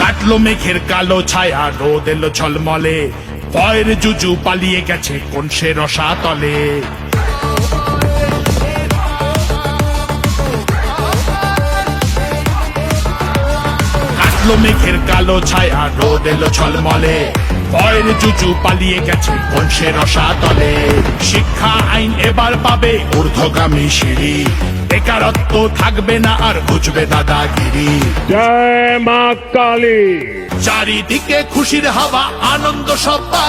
কাটলো মেঘের কালো ছায়া, রোদ এলো ঝলমলে, ভয়ের জুজু পালিয়ে গেছে কোন সে রসাতলে। কাটলো মেঘের কালো ছায়া, রোদ এলো ঝলমলে, ভয়ের জুজু পালিয়ে গেছে কোন সে রসাতলে। শিক্ষা আইন এবার পাবে ঊর্ধ্বগামী সিঁড়ি, বেকারত্ব থাকবে না আর ঘুচবে দাদাগিরি। জয় মা কালী। চারিদিকে খুশির হাওয়া, আনন্দ সব্বার।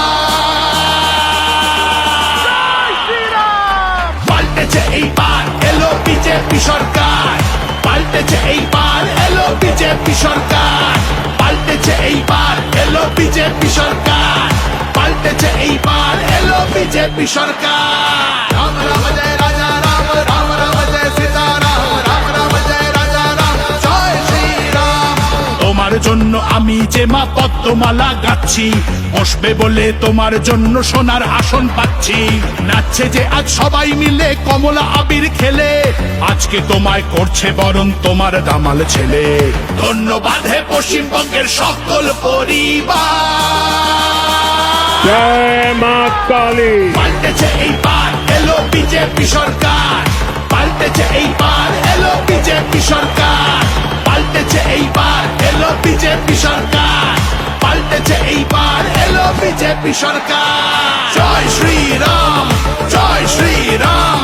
পাল্টেছে এইবার এলো বিজেপি সরকার, পাল্টেছে এইবার এলো বিজেপি সরকার, পাল্টেছে এইবার এলো বিজেপি সরকার, পাল্টেছে এইবার এলো বিজেপি সরকার। রাম রাম জয় রাজা রাম, রাম রাম জয় সীতারাম, রাম রাম জয় রাজা রাম, জয় শ্রীরাম। তোমার জন্য আমি যে মা পদ্মমালা গাচ্ছি, বসবে বলে তোমার জন্য সোনার আসন পাচ্ছি। নাচছে যে আজ সবাই মিলে কমলা আবির খেলে, আজকে তোমায় করছে বরণ তোমার দামাল ছেলে। ধন্যবাদ হে পশ্চিমবঙ্গের সকল পরিবার। জয় মা কালী। পাল্টেছে এইবার এলো বিজেপি সরকার, পাল্টেছে এইবার এলো বিজেপি সরকার, পাল্টেছে এইবার এলো বিজেপি সরকার, পাল্টেছে এইবার এলো বিজেপি সরকার। জয় শ্রীরাম, জয় শ্রীরাম।